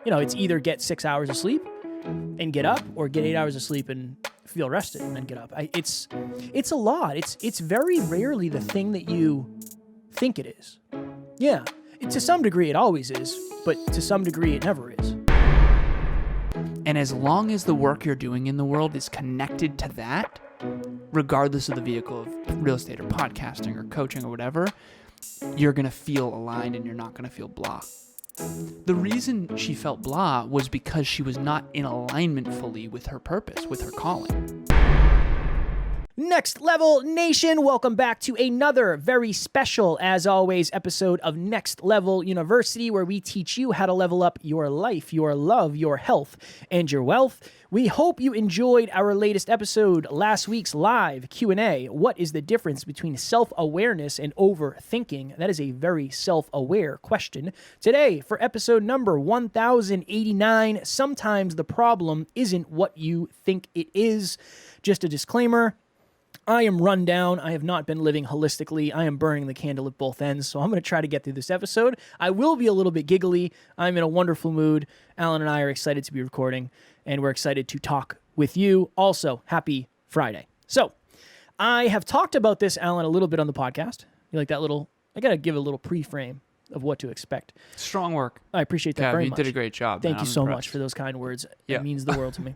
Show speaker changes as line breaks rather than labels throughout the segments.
It's either get 6 hours of sleep and get up, or get 8 hours of sleep and feel rested and then get up. It's a lot. It's very rarely the thing that you think it is. Yeah, to some degree it always is, but to some degree it never is.
And as long as the work you're doing in the world is connected to that, regardless of the vehicle of real estate or podcasting or coaching or whatever, you're going to feel aligned and you're not going to feel blah. The reason she felt blah was because she was not in alignment fully with her purpose, with her calling.
Next Level Nation, welcome back to another very special, as always, episode of Next Level University, where we teach you how to level up your life, your love, your health, and your wealth. We hope you enjoyed our latest episode, last week's live Q&A. What is the difference between self-awareness and overthinking? That is a very self-aware question. Today, for episode number 1089, sometimes the problem isn't what you think it is. Just a disclaimer. I am run down. I have not been living holistically. I am burning the candle at both ends, so I'm going to try to get through this episode. I will be a little bit giggly. I'm in a wonderful mood. Alan and I are excited to be recording, and we're excited to talk with you. Also, happy Friday. So, I have talked about this, Alan, a little bit on the podcast. You like that little... I got to give a little pre-frame of what to expect.
Strong work.
I appreciate that very much.
You did a great job.
Thank you so much for those kind words. It means the world to me.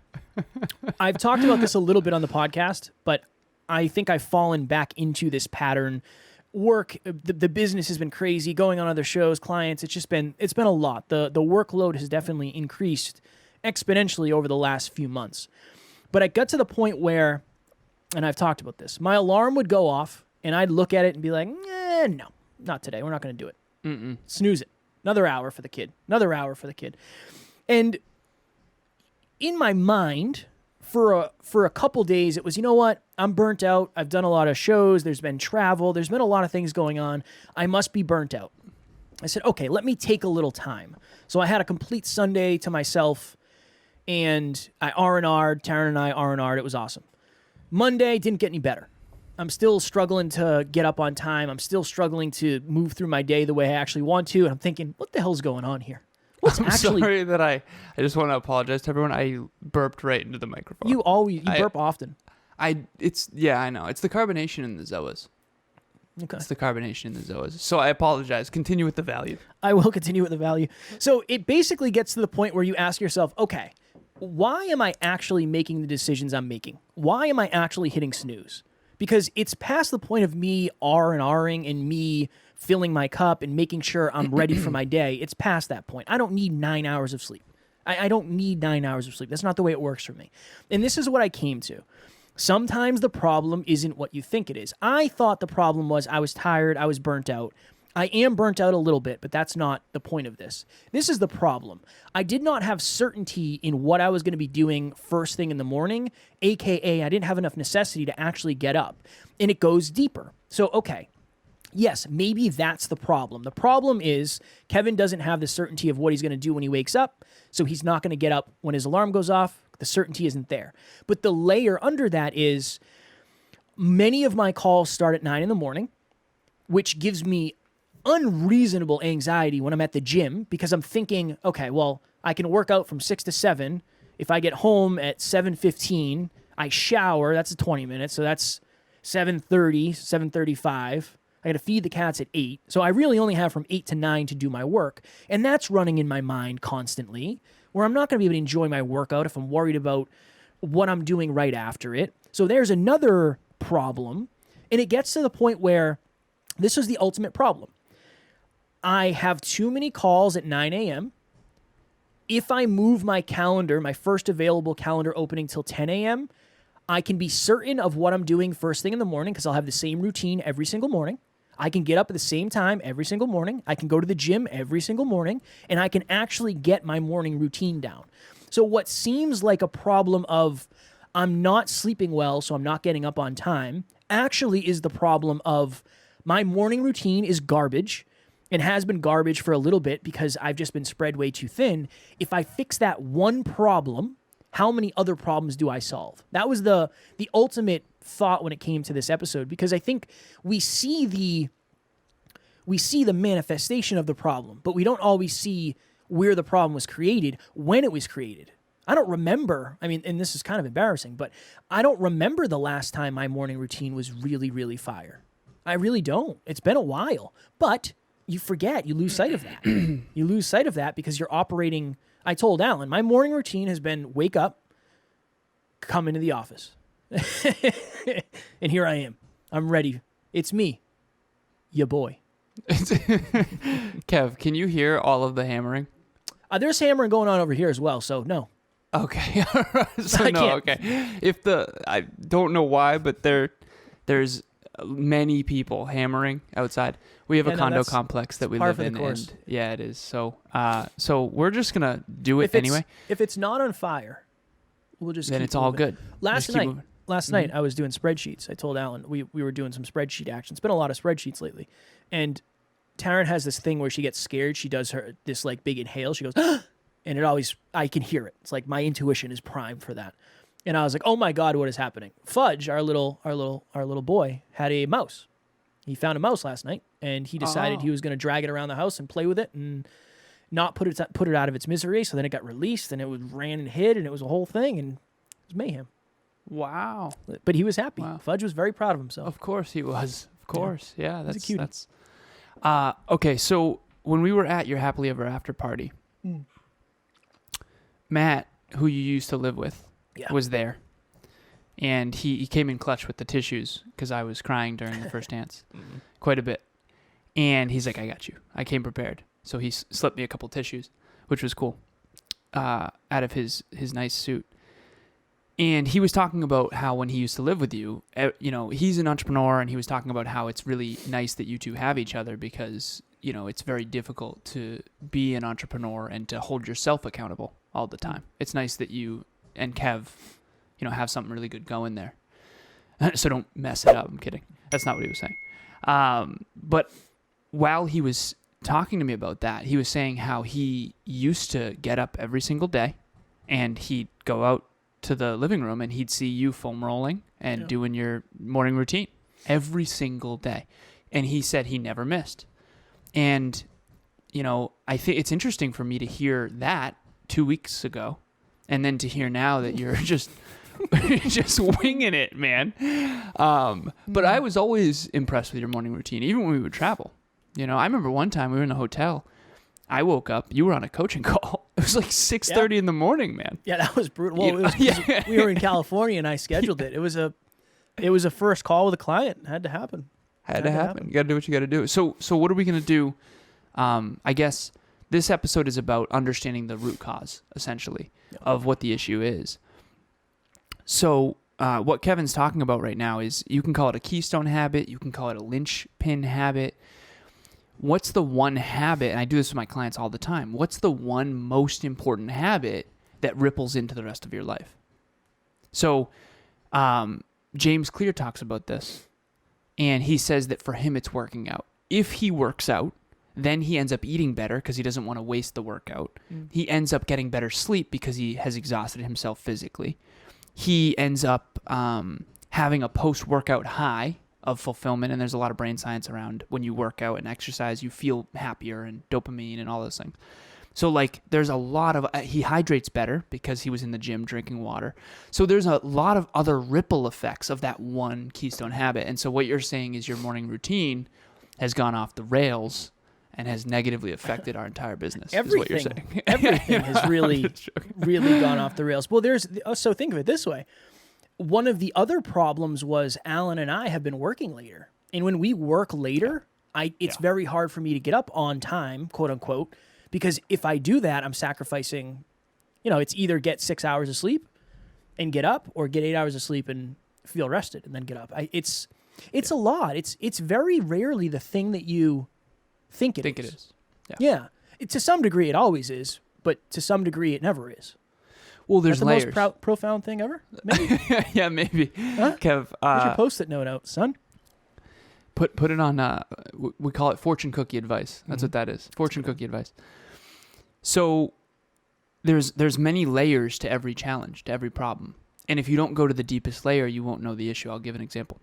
I've talked about this a little bit on the podcast, but I think I've fallen back into this pattern. Work, the business has been crazy, going on other shows, clients, it's been a lot. The workload has definitely increased exponentially over the last few months. But I got to the point where, and I've talked about this, my alarm would go off and I'd look at it and be like, no, not today. We're not going to do it. Snooze it. Another hour for the kid. And in my mind, for a couple days, it was, you know what? I'm burnt out. I've done a lot of shows. There's been travel. There's been a lot of things going on. I must be burnt out. I said, okay, let me take a little time. So I had a complete Sunday to myself, and I R&R'd. Taryn and I R&R'd. It was awesome. Monday didn't get any better. I'm still struggling to get up on time. I'm still struggling to move through my day the way I actually want to. And I'm thinking, what the hell's going on here?
Sorry that I just want to apologize to everyone. I burped right into the microphone.
You burp often.
I know. It's the carbonation in the Zoas. Okay. It's the carbonation in the Zoas. So I apologize. Continue with the value.
I will continue with the value. So it basically gets to the point where you ask yourself, okay, why am I actually making the decisions I'm making? Why am I actually hitting snooze? Because it's past the point of me R&Ring and me filling my cup and making sure I'm ready for my day. It's past that point. I don't need 9 hours of sleep. I don't need 9 hours of sleep. That's not the way it works for me. And this is what I came to. Sometimes the problem isn't what you think it is. I thought the problem was I was tired, I was burnt out. I am burnt out a little bit, but that's not the point of this. This is the problem. I did not have certainty in what I was going to be doing first thing in the morning, aka I didn't have enough necessity to actually get up. And it goes deeper. So, okay, yes, maybe that's the problem. The problem is Kevin doesn't have the certainty of what he's going to do when he wakes up, so he's not going to get up when his alarm goes off. The certainty isn't there. But the layer under that is many of my calls start at 9 in the morning, which gives me unreasonable anxiety when I'm at the gym because I'm thinking, okay, well, I can work out from 6 to 7. If I get home at 7:15, I shower, that's 20 minutes, so that's 7:30, 7:35. I got to feed the cats at 8. So I really only have from 8 to 9 to do my work. And that's running in my mind constantly, where I'm not going to be able to enjoy my workout if I'm worried about what I'm doing right after it. So there's another problem. And it gets to the point where this is the ultimate problem. I have too many calls at 9 a.m. If I move my calendar, my first available calendar opening till 10 a.m., I can be certain of what I'm doing first thing in the morning because I'll have the same routine every single morning. I can get up at the same time every single morning. I can go to the gym every single morning, and I can actually get my morning routine down. So what seems like a problem of I'm not sleeping well, so I'm not getting up on time, actually is the problem of my morning routine is garbage and has been garbage for a little bit because I've just been spread way too thin. If I fix that one problem, how many other problems do I solve? That was the ultimate thought when it came to this episode, because I think we see the manifestation of the problem, but we don't always see where the problem was created, when it was created. I don't remember, I mean, and this is kind of embarrassing, but I don't remember the last time my morning routine was really, really fire. I really don't. It's been a while. But you forget, you lose sight of that. You lose sight of that because you're operating. I told Alan, my morning routine has been wake up, come into the office. And here I am. I'm ready. It's me, ya boy.
Kev, can you hear all of the hammering?
There's hammering going on over here as well, so no.
Okay. So
I
no,
can't.
okay. I don't know why, but there's many people hammering outside. We have a condo complex that we live in, and yeah, it is. So we're just gonna do it anyway.
If it's not on fire, we'll just
then
keep
it's all
moving.
good.
Last night I was doing spreadsheets. I told Alan we were doing some spreadsheet action. It's been a lot of spreadsheets lately, and Taryn has this thing where she gets scared. She does this like big inhale. She goes, and I can hear it. It's like my intuition is primed for that. And I was like, oh my God, what is happening? Fudge, our little boy, had a mouse. He found a mouse last night, and he decided he was going to drag it around the house and play with it and not put it out of its misery. So then it got released, and it ran and hid, and it was a whole thing, and it was mayhem.
Wow.
But he was happy.
Wow.
Fudge was very proud of himself.
Of course he was. Of course. Yeah,
He's a cutie.
that's okay, so when we were at your happily ever after party, Matt, who you used to live with, was there. And he came in clutch with the tissues because I was crying during the first dance quite a bit. And he's like, I got you. I came prepared. So he slipped me a couple tissues, which was cool, out of his nice suit. And he was talking about how when he used to live with you, he's an entrepreneur, and he was talking about how it's really nice that you two have each other because, it's very difficult to be an entrepreneur and to hold yourself accountable all the time. It's nice that you and Kev, have something really good going there. So don't mess it up. I'm kidding. That's not what he was saying. But while he was talking to me about that, he was saying how he used to get up every single day and he'd go out to the living room and he'd see you foam rolling and doing your morning routine every single day. And he said he never missed. And, I think it's interesting for me to hear that 2 weeks ago and then to hear now that you're just winging it, man. But I was always impressed with your morning routine, even when we would travel. I remember one time we were in a hotel. I woke up. You were on a coaching call. It was like 6:30 in the morning, man.
Yeah, that was brutal. Well, we were in California, and I scheduled it. It was a first call with a client. It had to happen.
Had to happen. You got to do what you got to do. So what are we going to do? I guess this episode is about understanding the root cause, essentially, of what the issue is. So what Kevin's talking about right now is you can call it a keystone habit. You can call it a linchpin habit. What's the one habit, and I do this with my clients all the time, what's the one most important habit that ripples into the rest of your life? So James Clear talks about this, and he says that for him it's working out. If he works out, then he ends up eating better because he doesn't want to waste the workout. He ends up getting better sleep because he has exhausted himself physically. He ends up having a post-workout high of fulfillment, and there's a lot of brain science around when you work out and exercise, you feel happier and dopamine and all those things. So there's a lot of, he hydrates better because he was in the gym drinking water. So there's a lot of other ripple effects of that one keystone habit. And so what you're saying is your morning routine has gone off the rails and has negatively affected our entire business.
Everything,
is what you're saying.
Everything has really gone off the rails. Well, so think of it this way. One of the other problems was Alan and I have been working later. And when we work later, it's very hard for me to get up on time, quote unquote, because if I do that, I'm sacrificing, it's either get 6 hours of sleep and get up or get 8 hours of sleep and feel rested and then get up. It's a lot. It's very rarely the thing that you think it is. Yeah. To some degree, it always is, but to some degree, it never is.
Well, there's
the
layers.
most profound thing ever? Maybe.
Yeah, maybe.
Huh?
Kev,
where's your Post-it note out, son?
Put it on, we call it fortune cookie advice. That's what that is. Fortune cookie advice. So there's many layers to every challenge, to every problem. And if you don't go to the deepest layer, you won't know the issue. I'll give an example.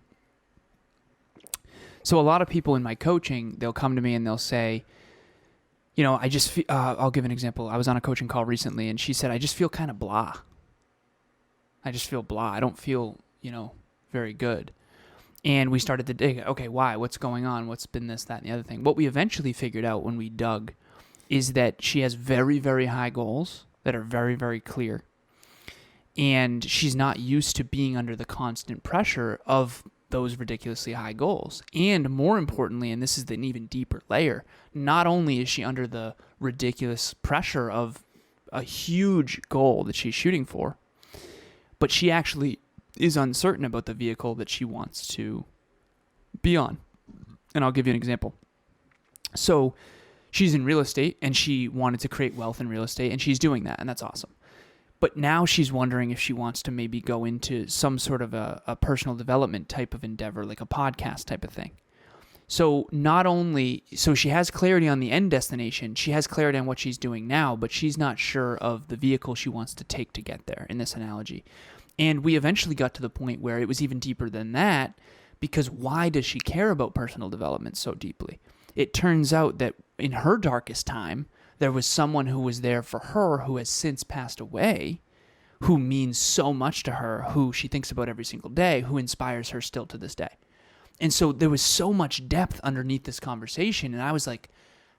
So a lot of people in my coaching, they'll come to me and they'll say, I just, I'll give an example. I was on a coaching call recently and she said, I just feel kind of blah. I just feel blah. I don't feel, very good. And we started to dig, okay, why? What's going on? What's been this, that, and the other thing? What we eventually figured out when we dug is that she has very, very high goals that are very, very clear. And she's not used to being under the constant pressure of those ridiculously high goals. And more importantly, and this is an even deeper layer, not only is she under the ridiculous pressure of a huge goal that she's shooting for, but she actually is uncertain about the vehicle that she wants to be on. And I'll give you an example. So she's in real estate and she wanted to create wealth in real estate and she's doing that and that's awesome. But now she's wondering if she wants to maybe go into some sort of a personal development type of endeavor, like a podcast type of thing. So so she has clarity on the end destination, she has clarity on what she's doing now, but she's not sure of the vehicle she wants to take to get there in this analogy. And we eventually got to the point where it was even deeper than that, because why does she care about personal development so deeply? It turns out that in her darkest time, there was someone who was there for her who has since passed away, who means so much to her, who she thinks about every single day, who inspires her still to this day. And so there was so much depth underneath this conversation. And I was like,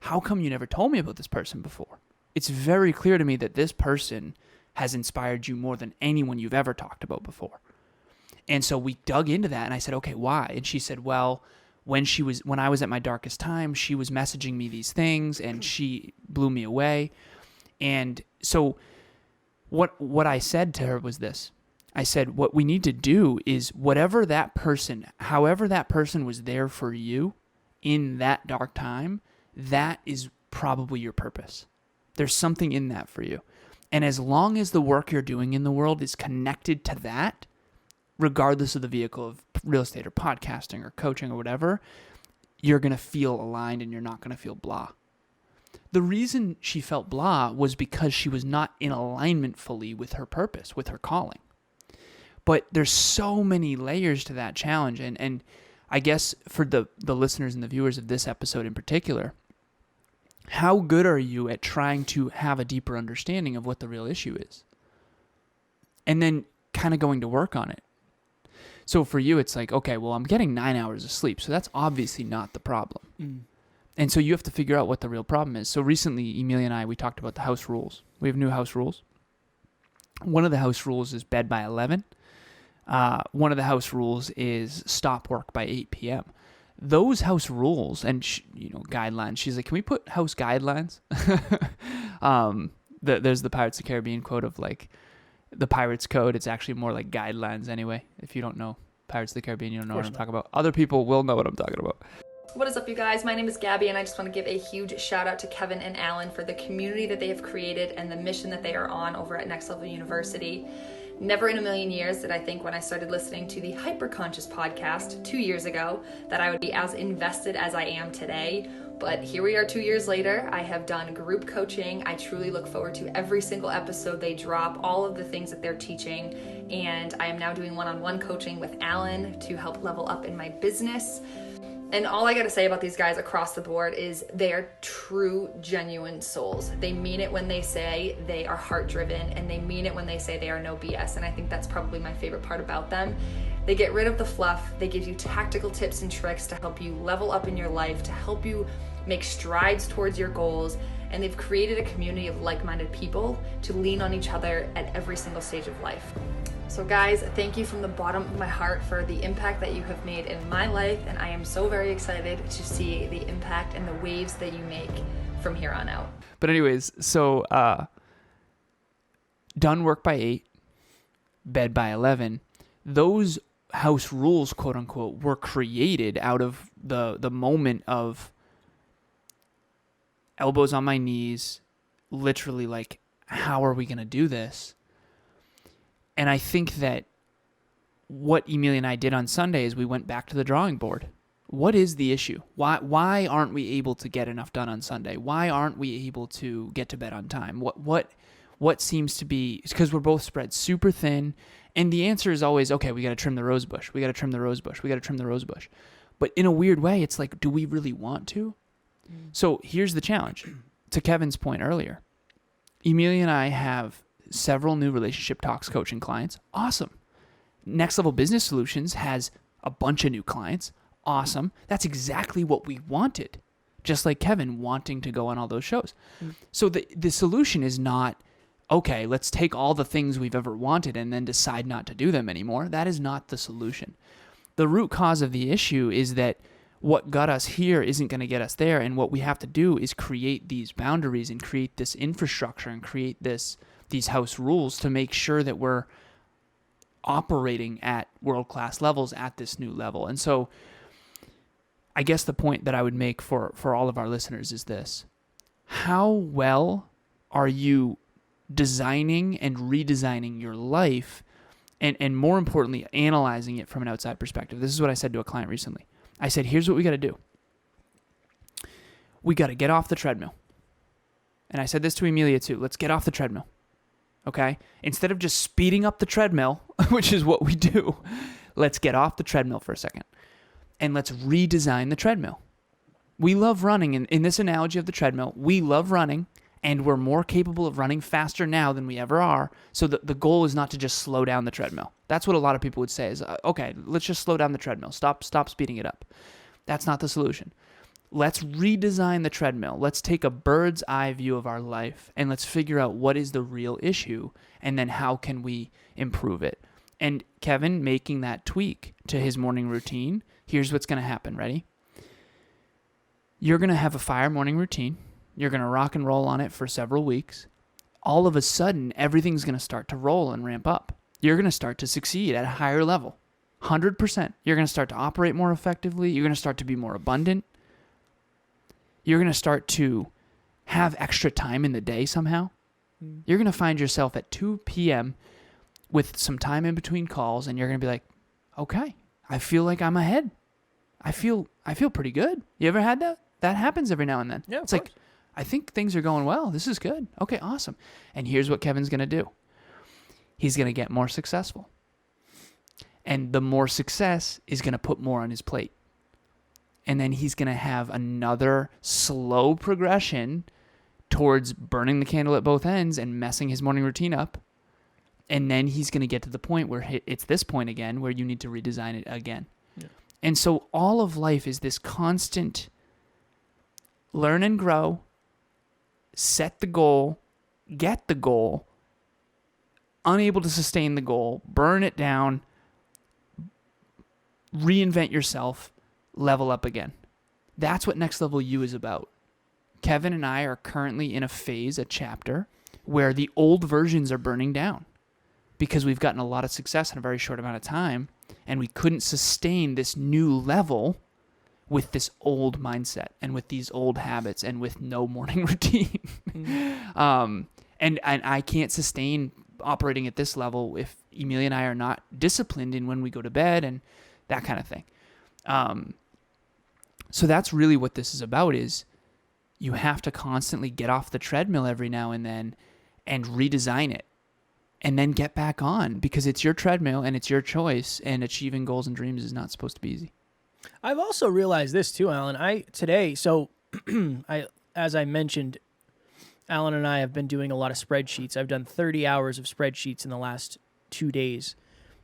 how come you never told me about this person before? It's very clear to me that this person has inspired you more than anyone you've ever talked about before. And so we dug into that and I said, okay, why? And she said, well, when I was at my darkest time, she was messaging me these things and she blew me away. And so what I said to her was this. I said, what we need to do is however that person was there for you in that dark time, that is probably your purpose. There's something in that for you. And as long as the work you're doing in the world is connected to that, regardless of the vehicle of real estate or podcasting or coaching or whatever, you're going to feel aligned and you're not going to feel blah. The reason she felt blah was because she was not in alignment fully with her purpose, with her calling. But there's so many layers to that challenge. And I guess for the listeners and the viewers of this episode in particular, how good are you at trying to have a deeper understanding of what the real issue is? And then kind of going to work on it. So for you, it's like, okay, well, I'm getting 9 hours of sleep. So that's obviously not the problem. Mm. And so you have to figure out what the real problem is. So recently, Emilia and I, we talked about the house rules. We have new house rules. One of the house rules is bed by 11. One of the house rules is stop work by 8 p.m. Those house rules and, guidelines, she's like, can we put house guidelines? There's the Pirates of the Caribbean quote of like, the Pirates Code. It's actually more like guidelines anyway. If you don't know Pirates of the Caribbean, you don't know what I'm talking about. Other people will know what I'm talking about.
What is up, you guys? My name is Gabby, and I just want to give a huge shout out to Kevin and Alan for the community that they have created and the mission that they are on over at Next Level University. Never in a million years did I think when I started listening to the Hyperconscious podcast 2 years ago that I would be as invested as I am today. But here we are 2 years later. I have done group coaching. I truly look forward to every single episode they drop, all of the things that they're teaching. And I am now doing one-on-one coaching with Alan to help level up in my business. And all I gotta say about these guys across the board is they are true, genuine souls. They mean it when they say they are heart-driven, and they mean it when they say they are no BS. And I think that's probably my favorite part about them. They get rid of the fluff. They give you tactical tips and tricks to help you level up in your life, to help you make strides towards your goals. And they've created a community of like-minded people to lean on each other at every single stage of life. So guys, thank you from the bottom of my heart for the impact that you have made in my life, and I am so very excited to see the impact and the waves that you make from here on out.
But anyways, so done work by 8, bed by 11. Those house rules, quote unquote, were created out of the moment of elbows on my knees, literally like, how are we going to do this? And I think that what Emilia and I did on Sunday is we went back to the drawing board. What is the issue? Why aren't we able to get enough done on Sunday? Why aren't we able to get to bed on time? What seems to be, it's because we're both spread super thin. And the answer is always, okay, we got to trim the rose bush. We got to trim the rose bush. We got to trim the rose bush. But in a weird way, it's like, do we really want to? So here's the challenge. to Kevin's point earlier, Emilia and I have several new relationship talks coaching clients. Awesome. Next Level Business Solutions has a bunch of new clients. Awesome. That's exactly what we wanted. Just like Kevin wanting to go on all those shows. So the solution is not, okay, let's take all the things we've ever wanted and then decide not to do them anymore. That is not the solution. The root cause of the issue is that what got us here isn't going to get us there. And what we have to do is create these boundaries and create this infrastructure and create these house rules to make sure that we're operating at world-class levels at this new level. And so I guess the point that I would make for all of our listeners is this: how well are you designing and redesigning your life, and more importantly, analyzing it from an outside perspective? This is what I said to a client recently. I said, here's what we got to do. We got to get off the treadmill. And I said this to Emilia too. Let's get off the treadmill. Okay? Instead of just speeding up the treadmill, which is what we do, let's get off the treadmill for a second. And let's redesign the treadmill. We love running. In this analogy of the treadmill, we love running, and we're more capable of running faster now than we ever are. So the goal is not to just slow down the treadmill. That's what a lot of people would say is, okay, let's just slow down the treadmill. Stop speeding it up. That's not the solution. Let's redesign the treadmill. Let's take a bird's eye view of our life, and let's figure out what is the real issue, and then how can we improve it. And Kevin making that tweak to his morning routine, here's what's going to happen. Ready? You're going to have a fire morning routine. You're going to rock and roll on it for several weeks. All of a sudden, everything's going to start to roll and ramp up. You're going to start to succeed at a higher level. 100%. You're going to start to operate more effectively. You're going to start to be more abundant. You're going to start to have extra time in the day somehow. You're going to find yourself at 2 p.m. with some time in between calls, and you're going to be like, okay, I feel like I'm ahead. I feel pretty good. You ever had that? That happens every now and then.
Yeah,
it's like, I think things are going well. This is good. Okay, awesome. And here's what Kevin's going to do. He's going to get more successful. And the more success is going to put more on his plate. And then he's going to have another slow progression towards burning the candle at both ends and messing his morning routine up. And then he's going to get to the point where it's this point again where you need to redesign it again. Yeah. And so all of life is this constant learn and grow, set the goal, get the goal, unable to sustain the goal, burn it down, reinvent yourself, level up again. That's what Next Level You is about. Kevin and I are currently in a phase, a chapter, where the old versions are burning down because we've gotten a lot of success in a very short amount of time, and we couldn't sustain this new level with this old mindset and with these old habits and with no morning routine. And I can't sustain operating at this level if Emilia and I are not disciplined in when we go to bed and that kind of thing. So that's really what this is about, is you have to constantly get off the treadmill every now and then and redesign it and then get back on, because it's your treadmill and it's your choice, and achieving goals and dreams is not supposed to be easy.
I've also realized this too, Alan. As I mentioned, Alan and I have been doing a lot of spreadsheets. I've done 30 hours of spreadsheets in the last 2 days.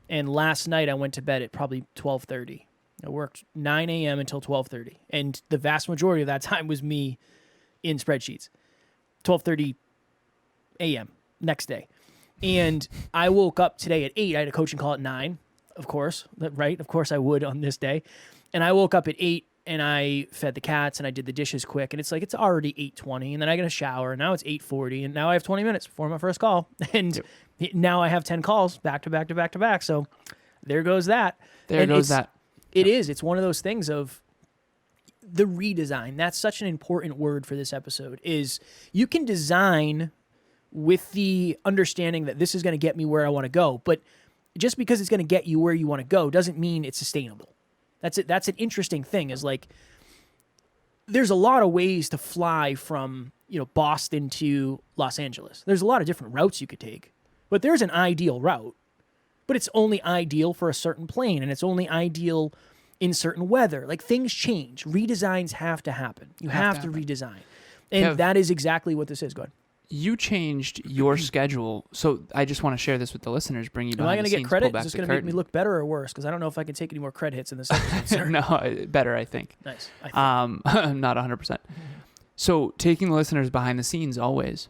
And last night I went to bed at probably 12:30. I worked 9 a.m. until 12:30. And the vast majority of that time was me in spreadsheets. 12:30 a.m. next day. And I woke up today at 8. I had a coaching call at 9, of course, right? Of course I would on this day. And I woke up at 8 and I fed the cats and I did the dishes quick. And it's like, it's already 8:20. And then I get a shower. And now it's 8:40. And now I have 20 minutes before my first call. And now I have 10 calls back to back to back to back. So there goes that. It's one of those things of the redesign. That's such an important word for this episode, is you can design with the understanding that this is going to get me where I want to go. But just because it's going to get you where you want to go doesn't mean it's sustainable. That's it. That's an interesting thing, is like, there's a lot of ways to fly from, Boston to Los Angeles. There's a lot of different routes you could take, but there's an ideal route, but it's only ideal for a certain plane, and it's only ideal in certain weather. Like, things change. Redesigns have to happen. You have to redesign. And
Kev,
that is exactly what this is. Go ahead.
you changed your schedule. So I just want to share this with the listeners, bring you
Am I
behind
going to
the
get
scenes,
credit?
pull back
Is this
the
going to make me
curtain.
look better or worse? Because I don't know if I can take any more credit hits in this episode, sir.
No, better, I think.
Nice.
Not 100%. So taking the listeners behind the scenes always.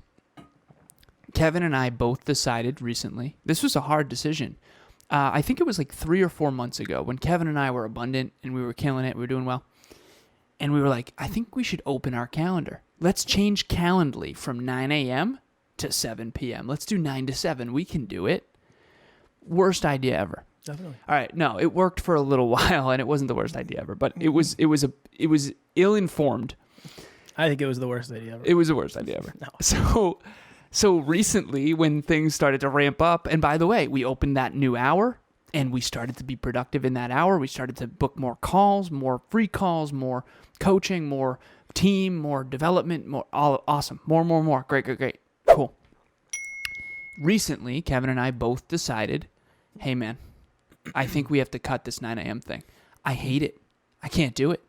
Kevin and I both decided recently, this was a hard decision. I think it was like 3 or 4 months ago when Kevin and I were abundant and we were killing it. We were doing well. And we were like, I think we should open our calendar. Let's change Calendly from 9 a.m. to 7 p.m. Let's do 9 to 7. We can do it. Worst idea ever.
Definitely.
All right, no, it worked for a little while, and it wasn't the worst idea ever, but it was ill-informed.
I think it was the worst idea ever.
It was the worst idea ever.
No.
So recently, when things started to ramp up, and by the way, we opened that new hour, and we started to be productive in that hour. We started to book more calls, more free calls, more coaching, more team, more development, more all awesome, more. Great. Cool. Recently, Kevin and I both decided, hey man, I think we have to cut this 9 a.m. thing. I hate it. I can't do it.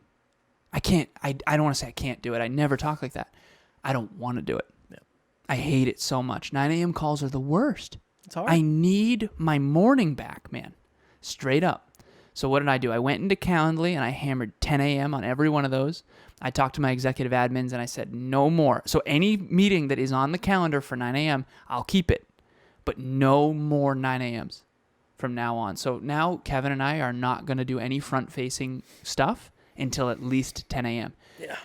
I don't want to say I can't do it. I never talk like that. I don't want to do it.
Yeah.
I hate it so much. 9 a.m. calls are the worst.
It's hard.
I need my morning back, man. Straight up. So what did I do? I went into Calendly and I hammered 10 a.m. on every one of those. I talked to my executive admins and I said, no more. So any meeting that is on the calendar for 9 a.m., I'll keep it. But no more 9 a.m.s from now on. So now Kevin and I are not going to do any front-facing stuff until at least 10 a.m.
Yeah.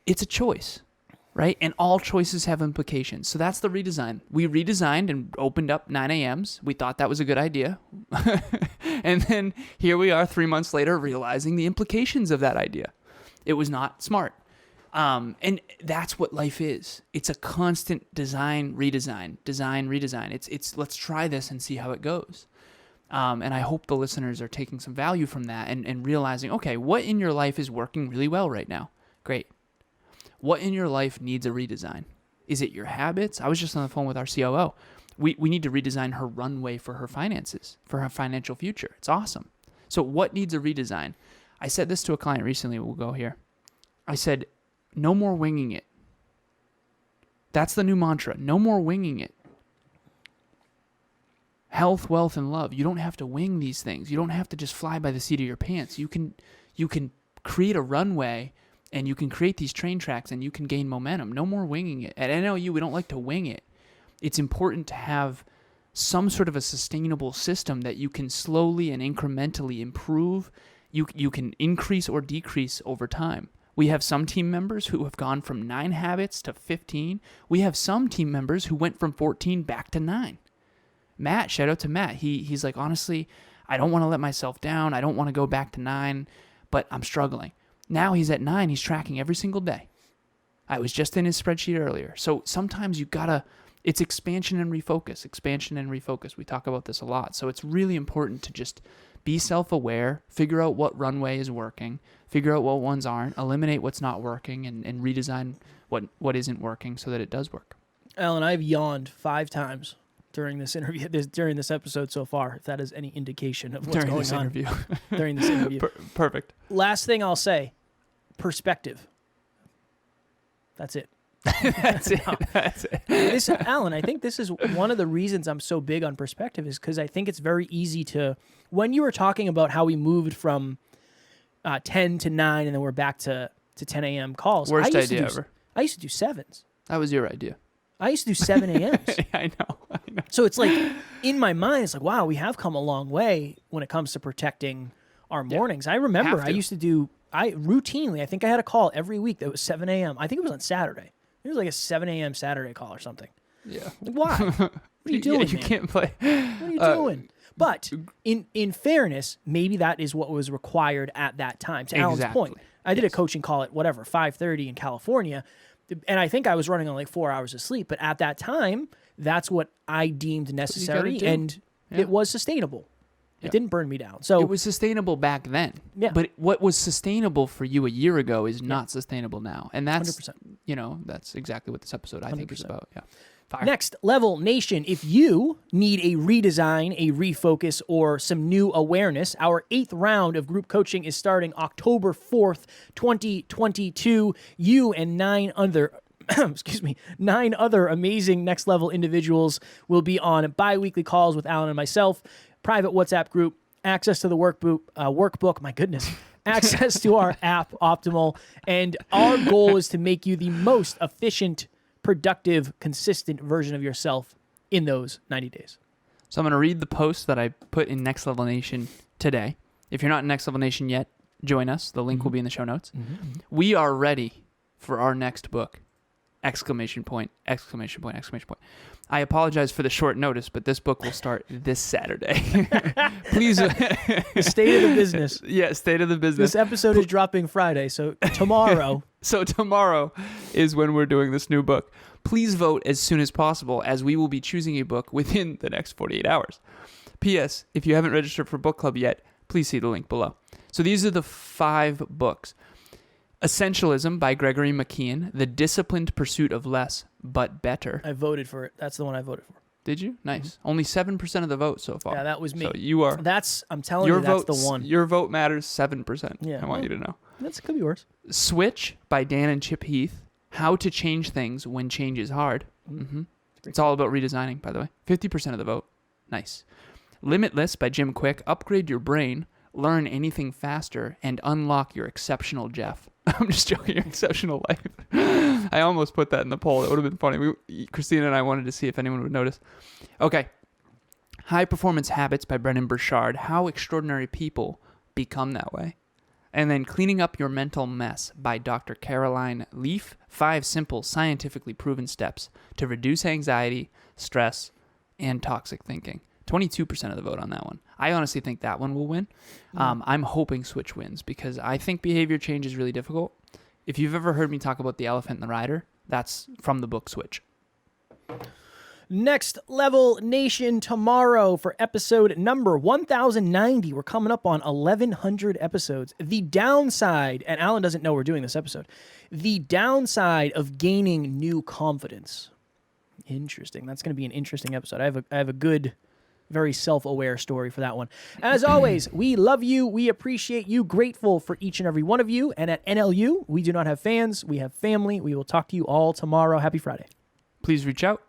It's a choice, right? And all choices have implications. So that's the redesign. We redesigned and opened up 9 a.m.s. We thought that was a good idea. And then here we are 3 months later realizing the implications of that idea. It was not smart. And that's what life is. It's a constant design, redesign. It's let's try this and see how it goes. And I hope the listeners are taking some value from that and realizing, okay, what in your life is working really well right now? Great. What in your life needs a redesign? Is it your habits? I was just on the phone with our COO. We need to redesign her runway for her finances, for her financial future. It's awesome. So what needs a redesign? I said this to a client recently. We'll go here. I said, no more winging it. That's the new mantra. No more winging it. Health, wealth, and love. You don't have to wing these things. You don't have to just fly by the seat of your pants. You can create a runway and you can create these train tracks and you can gain momentum. No more winging it. At NLU, we don't like to wing it. It's important to have some sort of a sustainable system that you can slowly and incrementally improve. You can increase or decrease over time. We have some team members who have gone from 9 habits to 15. We have some team members who went from 14 back to 9. Matt, shout out to Matt. He's like, honestly, I don't want to let myself down. I don't want to go back to 9, but I'm struggling. Now he's at 9. He's tracking every single day. I was just in his spreadsheet earlier. So sometimes it's expansion and refocus. We talk about this a lot. So it's really important to just be self-aware, figure out what runway is working, figure out what ones aren't, eliminate what's not working, and redesign what isn't working so that it does work.
Alan, I've yawned 5 times during this interview, during this episode so far, if that is any indication of what's going on during this interview.
Perfect.
Last thing I'll say, perspective. That's it.
That's it.
Alan, I think this is one of the reasons I'm so big on perspective is because I think it's very easy to, when you were talking about how we moved from 10 to 9 and then we're back to 10 a.m. calls.
Worst idea ever.
I used to do 7s.
That was your idea.
I used to do 7 a.m.s.
I know.
So it's like, in my mind, it's like, wow, we have come a long way when it comes to protecting our mornings. I remember I used to do, routinely, I think I had a call every week that was 7 a.m. I think it was on Saturday. It was like a 7 a.m. Saturday call or something.
Yeah.
Like, why? What are you doing,
You
man?
can't play.
What are you doing? But in fairness, maybe that is what was required at that time. To Alan's point, I did a coaching call at 5:30 in California, and I think I was running on like 4 hours of sleep. But at that time, that's what I deemed necessary, and it was sustainable. It didn't burn me down. So
it was sustainable back then.
Yeah.
But what was sustainable for you a year ago is not sustainable now. And that's
100%.
That's exactly what this episode I think is about. Yeah. Fire.
Next level nation, if you need a redesign, a refocus, or some new awareness, our 8th round of group coaching is starting October 4th, 2022. You and 9 other excuse me, 9 other amazing next level individuals will be on bi-weekly calls with Alan and myself, private WhatsApp group, access to the workbook, my goodness, access to our app, Optimal. And our goal is to make you the most efficient, productive, consistent version of yourself in those 90 days.
So I'm going to read the post that I put in Next Level Nation today. If you're not in Next Level Nation yet, join us. The link will be in the show notes. We are ready for our next book. Exclamation point, exclamation point, exclamation point. I apologize for the short notice, but this book will start this Saturday. Please.
The state of the business.
Yeah, state of the business.
This episode is dropping Friday, so tomorrow.
So tomorrow is when we're doing this new book. Please vote as soon as possible, as we will be choosing a book within the next 48 hours. P.S. If you haven't registered for book club yet, please see the link below. So these are the 5 books. Essentialism by Gregory McKeon, The Disciplined Pursuit of Less But Better.
I voted for it. That's the one I voted for.
Did you? Nice. Only 7% of the vote so far.
Yeah, that was me.
So you are.
I'm telling you, that's the one.
Your vote matters 7%.
Yeah,
I want you to know.
That could be worse.
Switch by Dan and Chip Heath. How to Change Things When Change is Hard. It's all about redesigning, by the way. 50% of the vote. Nice. Limitless by Jim Quick. Upgrade your brain, learn anything faster, and unlock your exceptional Jeff. I'm just joking. Your exceptional life. I almost put that in the poll. It would have been funny. Christina and I wanted to see if anyone would notice. Okay. High Performance Habits by Brendan Burchard. How extraordinary people become that way. And then Cleaning Up Your Mental Mess by Dr. Caroline Leaf. 5 simple, scientifically proven steps to reduce anxiety, stress, and toxic thinking. 22% of the vote on that one. I honestly think that one will win. I'm hoping Switch wins because I think behavior change is really difficult. If you've ever heard me talk about the elephant and the rider, that's from the book Switch.
Next Level Nation tomorrow for episode number 1090. We're coming up on 1100 episodes. The downside, and Alan doesn't know we're doing this episode, the downside of gaining new confidence. Interesting. That's going to be an interesting episode. I have a good, very self-aware story for that one. As always, we love you. We appreciate you. Grateful for each and every one of you. And at NLU, we do not have fans. We have family. We will talk to you all tomorrow. Happy Friday.
Please reach out.